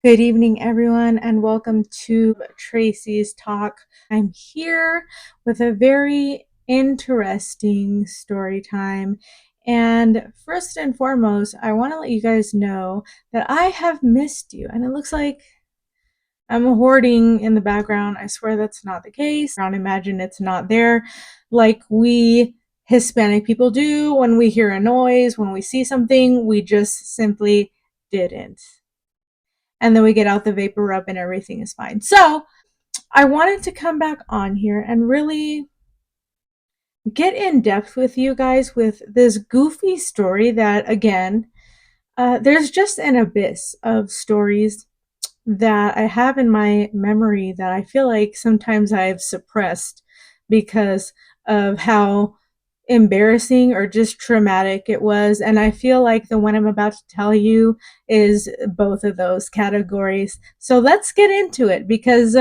Good evening, everyone, and welcome to Tracy's Talk. I'm here with a very interesting story time. And first and foremost, I want to let you guys know that I have missed you. And it looks like I'm hoarding in the background. I swear that's not the case. I don't imagine it's not there like we Hispanic people do when we hear a noise, when we see something, we just simply didn't, and then we get out the vapor rub and everything is fine. So I wanted to come back on here and really get in depth with you guys with this goofy story that, again, there's just an abyss of stories that I have in my memory that I feel like sometimes I've suppressed because of how embarrassing or just traumatic it was. And I feel like the one I'm about to tell you is both of those categories. So let's get into it because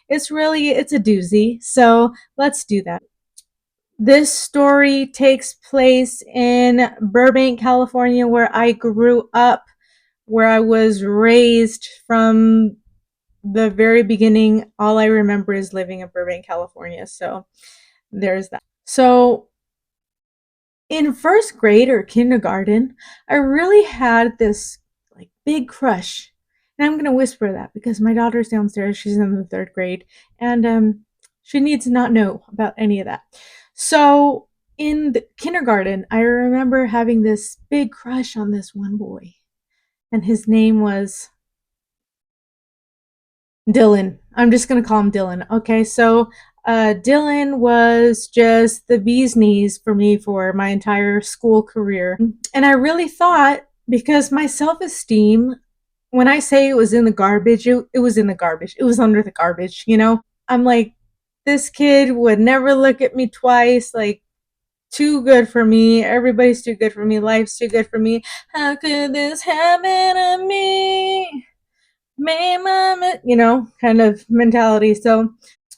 it's a doozy. So let's do that. This story takes place in Burbank, California, where I grew up, where I was raised from the very beginning. All I remember is living in Burbank, California. So there's that. So in first grade or kindergarten, I really had this like big crush. And I'm gonna whisper that because my daughter's downstairs. She's in the third grade, and she needs to not know about any of that. So in the kindergarten, I remember having this big crush on this one boy, and his name was Dylan. I'm just gonna call him Dylan. Okay, so Dylan was just the bee's knees for me for my entire school career. And I really thought, because my self esteem, when I say it was in the garbage, it was in the garbage. It was under the garbage, you know? I'm like, this kid would never look at me twice. Like, too good for me. Everybody's too good for me. Life's too good for me. How could this happen to me? May mama, kind of mentality. So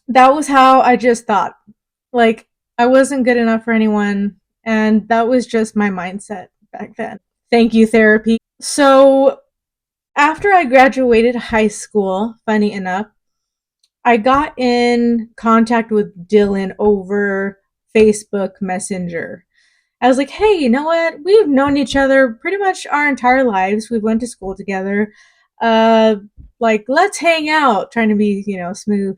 that was how I just thought. Like, I wasn't good enough for anyone. And that was just my mindset back then. Thank you, therapy. So after I graduated high school, funny enough, I got in contact with Dylan over Facebook Messenger. I was like, hey, you know what? We've known each other pretty much our entire lives. We went to school together. Uh, like, let's hang out, trying to be, smooth.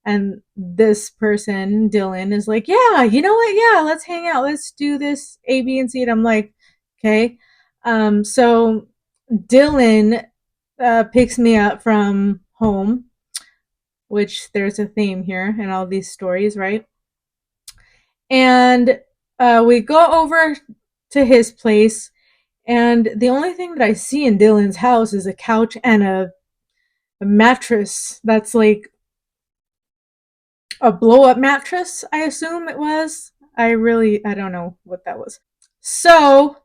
And this person, Dylan, is like, yeah, you know what? Yeah, let's hang out. Let's do this A, B, and C. And I'm like, okay. So Dylan picks me up from home, which there's a theme here in all these stories, right? And we go over to his place, and the only thing that I see in Dylan's house is a couch and a mattress that's like a blow up mattress, I assume it was. I don't know what that was. So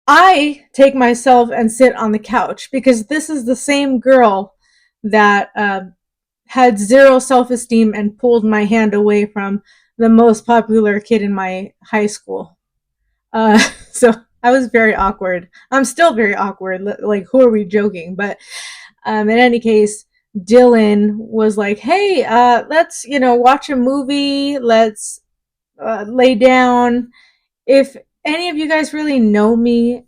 I take myself and sit on the couch because this is the same girl that had zero self esteem and pulled my hand away from the most popular kid in my high school. So I was very awkward. I'm still very awkward. Like, who are we joking? But in any case, Dylan was like, "Hey, let's watch a movie. Let's lay down." If any of you guys really know me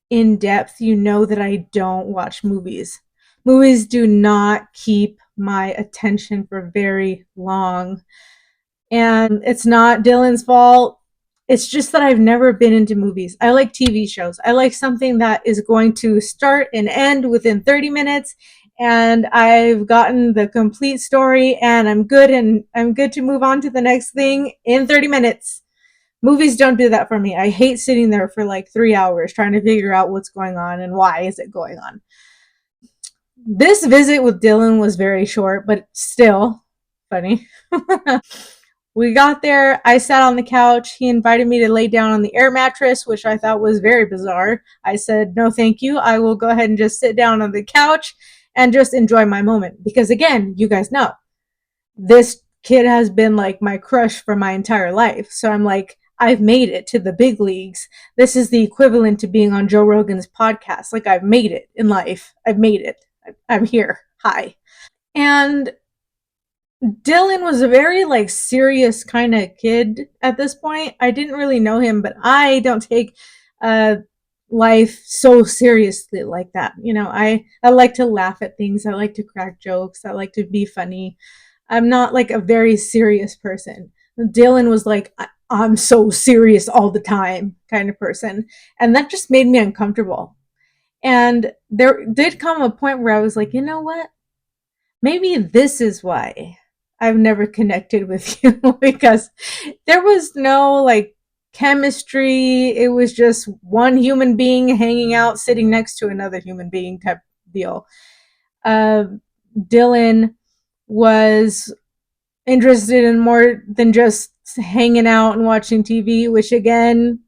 in depth, you know that I don't watch movies. Movies do not keep my attention for very long. And it's not Dylan's fault. It's just that I've never been into movies. I like TV shows. I like something that is going to start and end within 30 minutes, and I've gotten the complete story and I'm good to move on to the next thing in 30 minutes. Movies don't do that for me. I hate sitting there for like 3 hours trying to figure out what's going on and why is it going on. This visit with Dylan was very short, but still funny. We got there. I sat on the couch. He invited me to lay down on the air mattress, which I thought was very bizarre. I said, no, thank you. I will go ahead and just sit down on the couch and just enjoy my moment. Because again, you guys know, this kid has been like my crush for my entire life. So I'm like, I've made it to the big leagues. This is the equivalent to being on Joe Rogan's podcast. Like, I've made it in life. I've made it. I'm here. Hi. And Dylan was a very like serious kind of kid at this point. I didn't really know him, but I don't take uh life so seriously like that. I like to laugh at things. I like to crack jokes. I like to be funny. I'm not like a very serious person. Dylan was like I'm so serious all the time kind of person, and that just made me uncomfortable. And there did come a point where I was like, you know what? Maybe this is why I've never connected with you because there was no like chemistry. It was just one human being hanging out, sitting next to another human being type deal. Uh, Dylan was interested in more than just hanging out and watching TV, which again,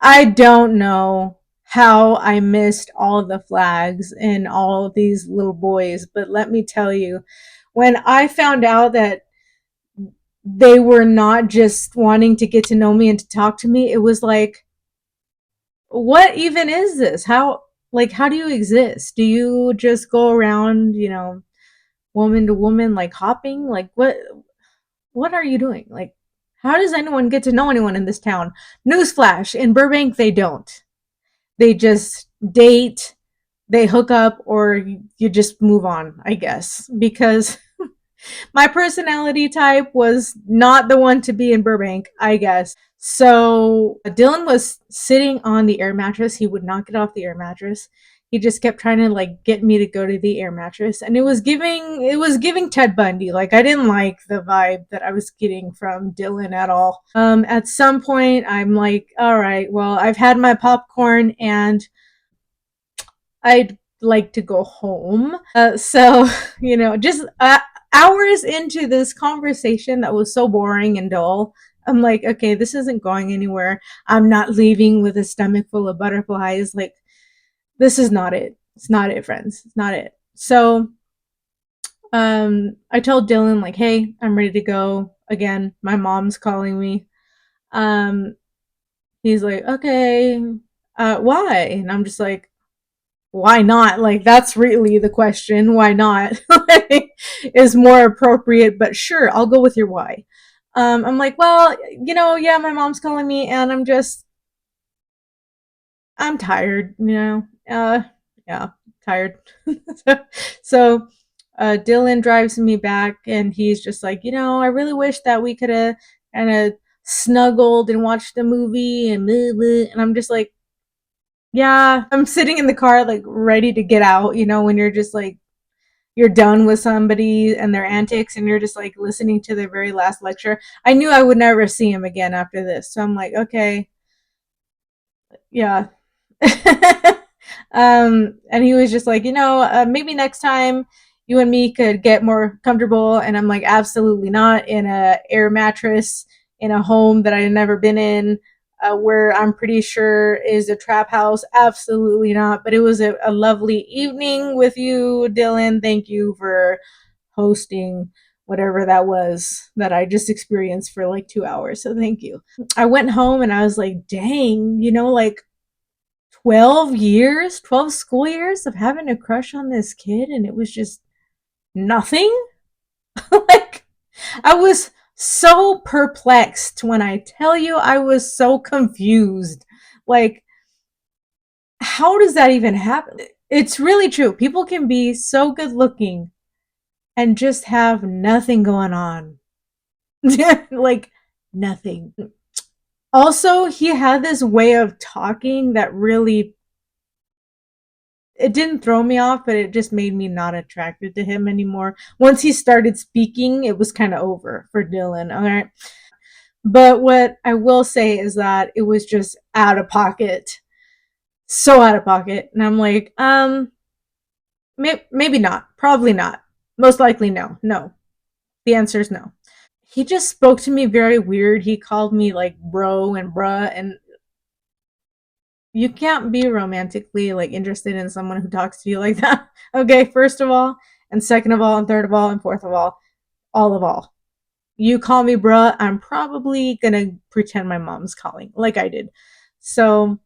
I don't know how I missed all the flags in all of these little boys, but let me tell you, when I found out that they were not just wanting to get to know me and to talk to me, it was like, what even is this? How do you exist? Do you just go around, woman to woman, like hopping? Like, what are you doing? Like, how does anyone get to know anyone in this town? Newsflash, in Burbank, they don't. They just date, they hook up, or you just move on, I guess. Because my personality type was not the one to be in Burbank, I guess. So Dylan was sitting on the air mattress. He would not get off the air mattress. He just kept trying to like get me to go to the air mattress, and it was giving Ted Bundy. Like, I didn't like the vibe that I was getting from Dylan at all. At some point I'm like, all right, well, I've had my popcorn and I'd like to go home. So, just hours into this conversation that was so boring and dull, I'm like, okay, this isn't going anywhere. I'm not leaving with a stomach full of butterflies. Like, this is not it. It's not it, friends. It's not it. So, I told Dylan, like, hey, I'm ready to go. Again, my mom's calling me. Um, he's like, okay, why? And I'm just like, why not? Like, that's really the question. Why not? Is more appropriate, but sure, I'll go with your why. I'm like, well, yeah, my mom's calling me and I'm tired, yeah, tired. so, Dylan drives me back and he's just like, I really wish that we could have kind of snuggled and watched a movie and blah, blah. And I'm just like, yeah, I'm sitting in the car, like ready to get out, when you're just like, you're done with somebody and their antics and you're just like listening to their very last lecture. I knew I would never see him again after this. So I'm like, okay, yeah. And he was just like, maybe next time you and me could get more comfortable. And I'm like, absolutely not, in a air mattress in a home that I've never been in, where I'm pretty sure is a trap house. Absolutely not. But it was a lovely evening with you, Dylan. Thank you for hosting whatever that was that I just experienced for like 2 hours. So thank you. I went home and I was like, dang, like 12 years, 12 school years of having a crush on this kid, and it was just nothing. Like, I was so perplexed. When I tell you, I was so confused. Like, how does that even happen? It's really true. People can be so good looking and just have nothing going on. Like, nothing. Also, he had this way of talking that really, it didn't throw me off, but it just made me not attracted to him anymore. Once he started speaking, it was kind of over for Dylan. All right. But what I will say is that it was just out of pocket. So out of pocket. And I'm like, maybe not. Probably not. Most likely no. No. The answer is no. He just spoke to me very weird. He called me like bro and bruh, and you can't be romantically like interested in someone who talks to you like that. Okay, first of all, and second of all, and third of all, and fourth of all of all. you call me bruh, I'm probably gonna pretend my mom's calling, like I did. So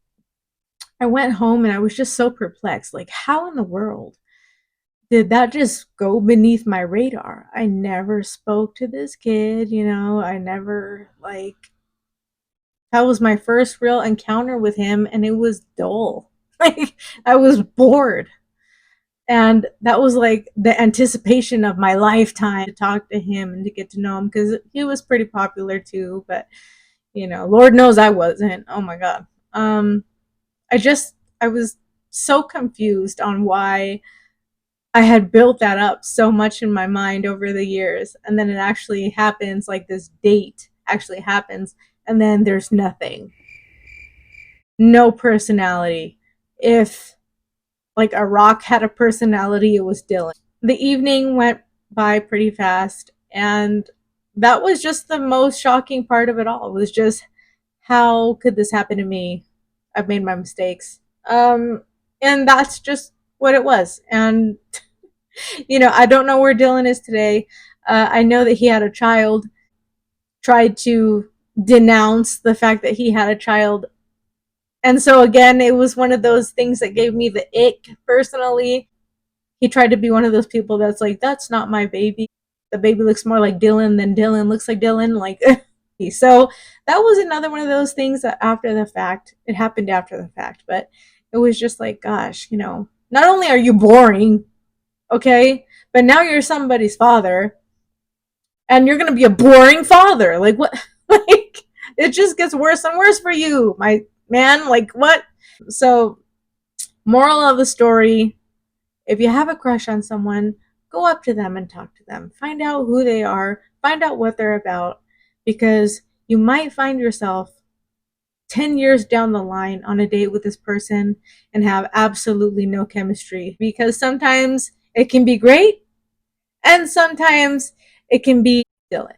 I went home and I was just so perplexed. Like, how in the world did that just go beneath my radar? I never spoke to this kid, I never, like, that was my first real encounter with him, and it was dull. Like, I was bored. And that was like the anticipation of my lifetime to talk to him and to get to know him because he was pretty popular too. But, Lord knows I wasn't. Oh my God. Um, I was so confused on why I had built that up so much in my mind over the years. And then it actually happens, like this date actually happens, and then there's nothing, no personality. If like a rock had a personality, it was Dylan. The evening went by pretty fast, and that was just the most shocking part of it all. It was just, how could this happen to me? I've made my mistakes. And that's just what it was. And I don't know where Dylan is today. I know that he had a child. Tried to denounce the fact that he had a child. And so again, it was one of those things that gave me the ick personally. He tried to be one of those people that's like, that's not my baby. The baby looks more like Dylan than Dylan looks like Dylan. Like, so that was another one of those things that after the fact, it happened after the fact, but it was just like, gosh, not only are you boring, okay, but now you're somebody's father and you're going to be a boring father. Like, what? Like, it just gets worse and worse for you, my man. Like, what? So, moral of the story, if you have a crush on someone, go up to them and talk to them. Find out who they are, find out what they're about, because you might find yourself 10 years down the line on a date with this person and have absolutely no chemistry. Because sometimes it can be great and sometimes it can be Dylan.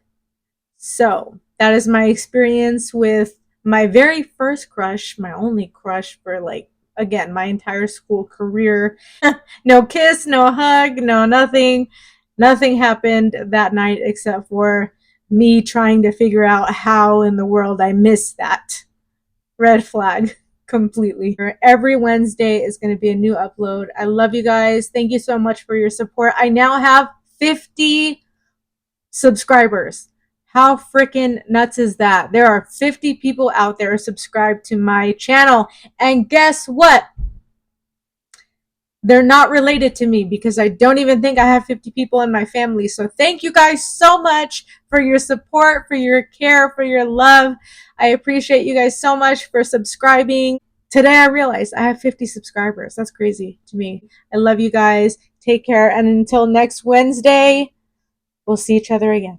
So that is my experience with my very first crush, my only crush for, like, again, my entire school career. No kiss, no hug, no nothing. Nothing happened that night except for me trying to figure out how in the world I missed that. Red flag completely. Every Wednesday is going to be a new upload. I love you guys. Thank you so much for your support. I now have 50 subscribers. How freaking nuts is that? There are 50 people out there subscribed to my channel. And guess what? They're not related to me because I don't even think I have 50 people in my family. So thank you guys so much for your support, for your care, for your love. I appreciate you guys so much for subscribing. Today I realized I have 50 subscribers. That's crazy to me. I love you guys. Take care. And until next Wednesday, we'll see each other again.